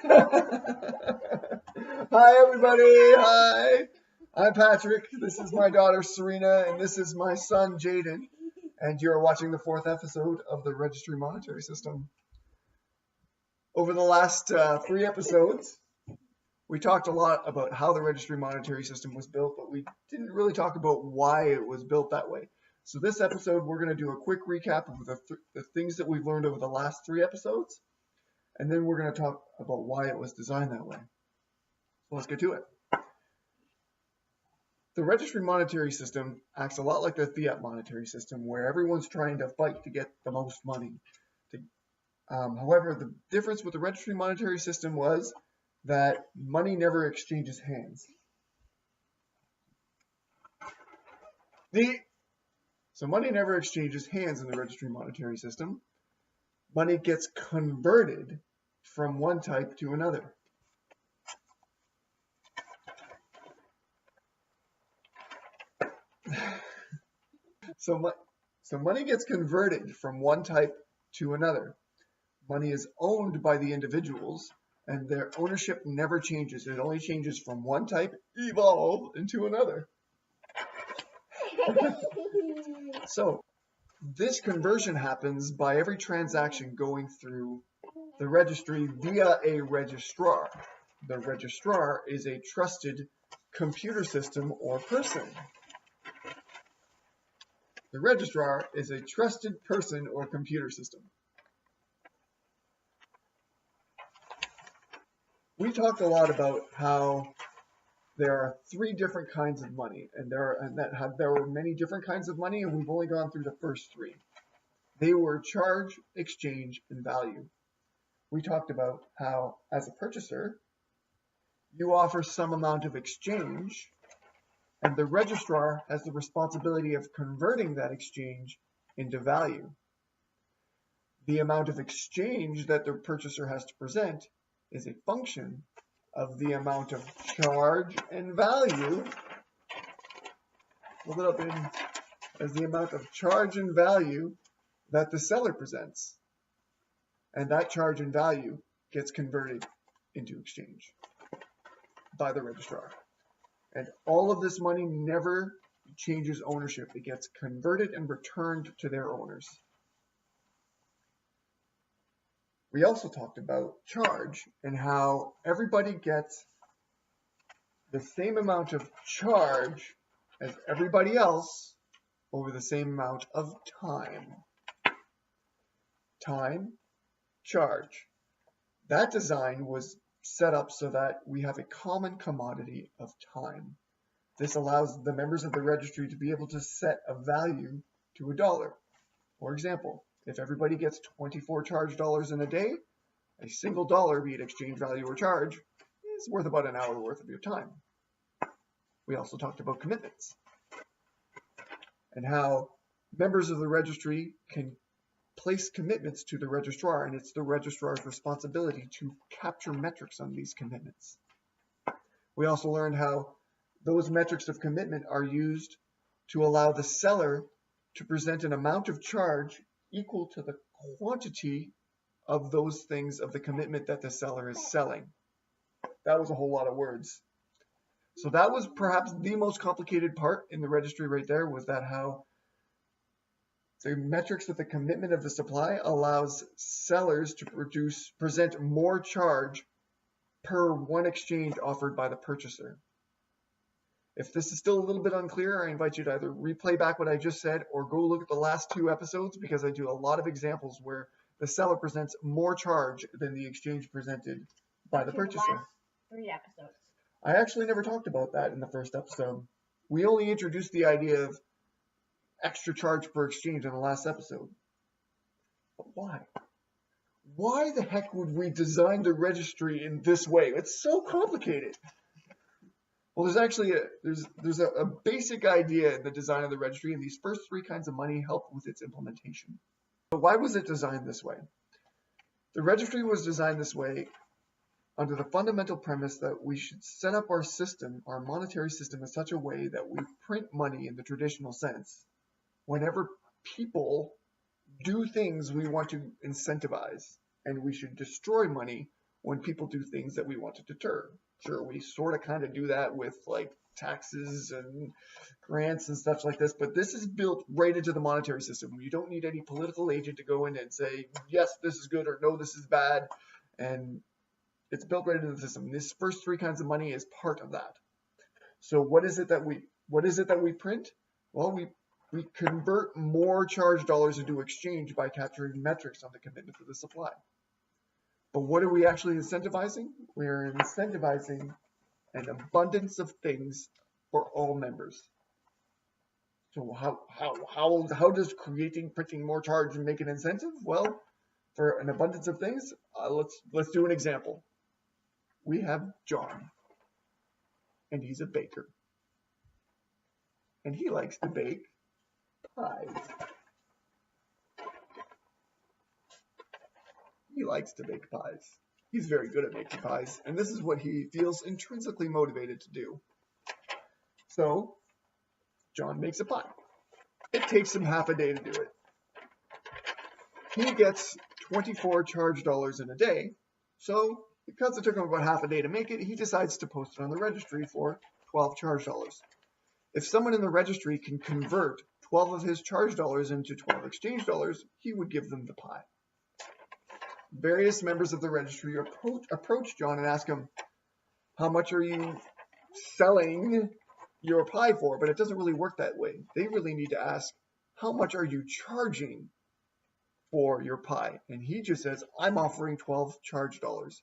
Hi, everybody. Hi. I'm Patrick. This is my daughter, Serena, and this is my son, Jaden. And you're watching the fourth episode of the Registry Monetary System. Over the last 3 episodes, we talked a lot about how the Registry Monetary System was built, but we didn't really talk about why it was built that way. So this episode, we're going to do a quick recap of the things that we've learned over the last 3 episodes. And then we're going to talk about why it was designed that way. So let's get to it. The Registry Monetary System acts a lot like the fiat monetary system, where everyone's trying to fight to get the most money. However, the difference with the Registry Monetary System was that money never exchanges hands. So money never exchanges hands in the Registry Monetary System. Money gets converted from one type to another. So money gets converted from one type to another. Money is owned by the individuals, and their ownership never changes. It only changes from one type, evolve, into another. So this conversion happens by every transaction going through the registry via a registrar. The registrar is a trusted computer system or person. The registrar is a trusted person or computer system. We talked a lot about how there are 3 different kinds of money, and there were many different kinds of money, and we've only gone through the first 3. They were charge, exchange, and value. We talked about how, as a purchaser, you offer some amount of exchange, and the registrar has the responsibility of converting that exchange into value. The amount of exchange that the purchaser has to present is a function of the amount of charge and value. Look it up as the amount of charge and value that the seller presents. And that charge and value gets converted into exchange by the registrar. And all of this money never changes ownership. It gets converted and returned to their owners. We also talked about charge and how everybody gets the same amount of charge as everybody else over the same amount of time. Time, charge. That design was set up so that we have a common commodity of time. This allows the members of the registry to be able to set a value to $1. For example, if everybody gets 24 charge dollars in a day, a single dollar, be it exchange value or charge, is worth about an hour worth of your time. We also talked about commitments and how members of the registry can place commitments to the registrar, and it's the registrar's responsibility to capture metrics on these commitments. We also learned how those metrics of commitment are used to allow the seller to present an amount of charge equal to the quantity of those things of the commitment that the seller is selling. That was a whole lot of words. So that was perhaps the most complicated part in the registry right there, was that how the metrics of the commitment of the supply allows sellers to present more charge per one exchange offered by the purchaser. If this is still a little bit unclear, I invite you to either replay back what I just said or go look at the last 2 episodes, because I do a lot of examples where the seller presents more charge than the exchange presented by the purchaser. Last 3 episodes. I actually never talked about that in the first episode. We only introduced the idea of extra charge per exchange in the last episode. But why? Why the heck would we design the registry in this way? It's so complicated. Well, there's actually a basic idea in the design of the registry, and these first 3 kinds of money help with its implementation. But why was it designed this way? The registry was designed this way under the fundamental premise that we should set up our system, our monetary system, in such a way that we print money in the traditional sense whenever people do things we want to incentivize, and we should destroy money when people do things that we want to deter. Sure, we sort of kind of do that with like taxes and grants and stuff like this, but this is built right into the monetary system. You don't need any political agent to go in and say, yes, this is good, or no, this is bad. And it's built right into the system. This first three kinds of money is part of that. So what is it that we print? Well, we convert more charge dollars into exchange by capturing metrics on the commitment to the supply. But what are we actually incentivizing? We're incentivizing an abundance of things for all members. So how does printing more charge and make an incentive? Well, for an abundance of things, let's do an example. We have John, and he's a baker, and he likes to bake pies. He likes to bake pies. He's very good at making pies, and this is what he feels intrinsically motivated to do. So, John makes a pie. It takes him half a day to do it. He gets 24 charge dollars in a day, so because it took him about half a day to make it, he decides to post it on the registry for 12 charge dollars. If someone in the registry can convert 12 of his charge dollars into 12 exchange dollars, he would give them the pie. Various members of the registry approach John and ask him, how much are you selling your pie for? But it doesn't really work that way. They really need to ask, how much are you charging for your pie? And he just says, I'm offering 12 charge dollars.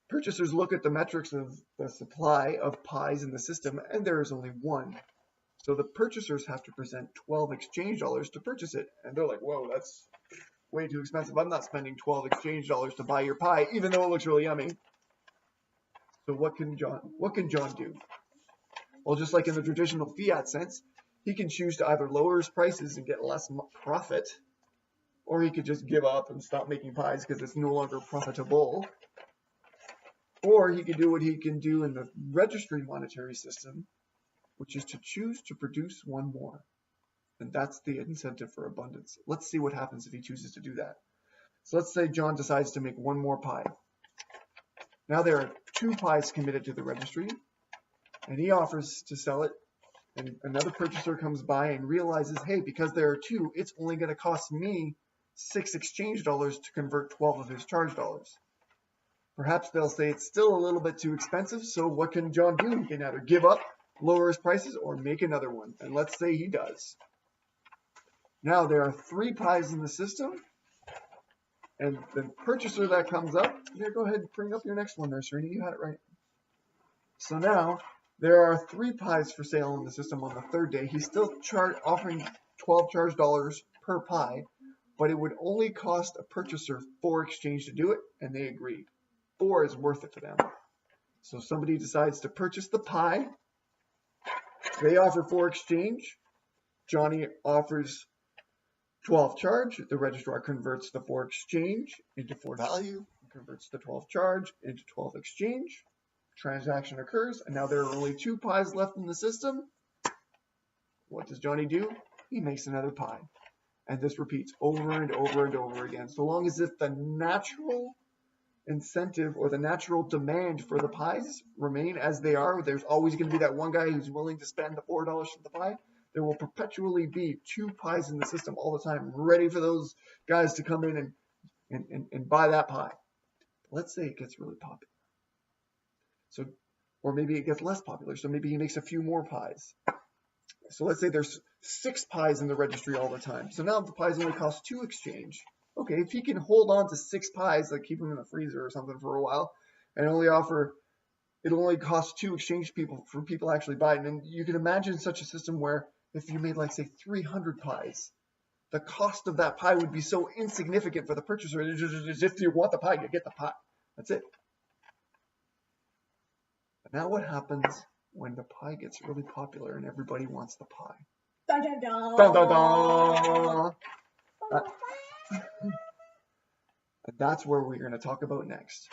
Purchasers look at the metrics of the supply of pies in the system, and there is only one. So the purchasers have to present 12 exchange dollars to purchase it. And they're like, whoa, that's way too expensive. I'm not spending 12 exchange dollars to buy your pie, even though it looks really yummy. So what can John do? Well, just like in the traditional fiat sense, he can choose to either lower his prices and get less profit, or he could just give up and stop making pies because it's no longer profitable. Or he could do what he can do in the registry monetary system, which is to choose to produce one more. And that's the incentive for abundance. Let's see what happens if he chooses to do that. So let's say John decides to make one more pie. Now there are 2 pies committed to the registry, and he offers to sell it, and another purchaser comes by and realizes, hey, because there are 2, it's only going to cost me 6 exchange dollars to convert 12 of his charge dollars. Perhaps they'll say it's still a little bit too expensive, so what can John do? He can either give up, lower his prices, or make another one. And let's say he does. Now there are 3 pies in the system, and the purchaser that comes up, here, go ahead and bring up your next one there, Serena, you had it right. So now there are 3 pies for sale in the system on the 3rd day. He's still offering 12 charge dollars per pie, but it would only cost a purchaser 4 exchange to do it, and they agreed. 4 is worth it to them. So somebody decides to purchase the pie. They offer 4 exchange. Johnny offers 12 charge. The registrar converts the 4 exchange into 4 value, converts the 12 charge into 12 exchange. Transaction occurs, and now there are only 2 pies left in the system. What does Johnny do? He makes another pie. And this repeats over and over and over again, so long as if the natural incentive or the natural demand for the pies remain as they are. There's always going to be that one guy who's willing to spend the $4 for the pie. There will perpetually be 2 pies in the system all the time, ready for those guys to come in and buy that pie. Let's say it gets really popular. So, or maybe it gets less popular. So maybe he makes a few more pies. So let's say there's 6 pies in the registry all the time. So now the pies only cost 2 exchange. Okay, if he can hold on to 6 pies, like keep them in the freezer or something for a while, and it'll only cost 2 exchange for people actually buy it. And you can imagine such a system where if you made, like, say, 300 pies, the cost of that pie would be so insignificant for the purchaser. It's just, if you want the pie, you get the pie. That's it. But now what happens when the pie gets really popular and everybody wants the pie? Dun, dun, dun. Dun, dun, dun. And that's where we're going to talk about next.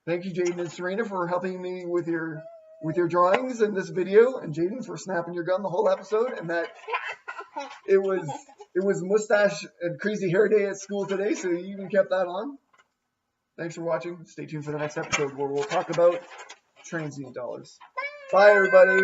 Thank you, Jaden and Serena, for helping me with your drawings in this video, and Jaden for snapping your gum the whole episode, and that it was mustache and crazy hair day at school today, so you even kept that on. Thanks for watching. Stay tuned for the next episode where we'll talk about transient dollars. Bye, everybody.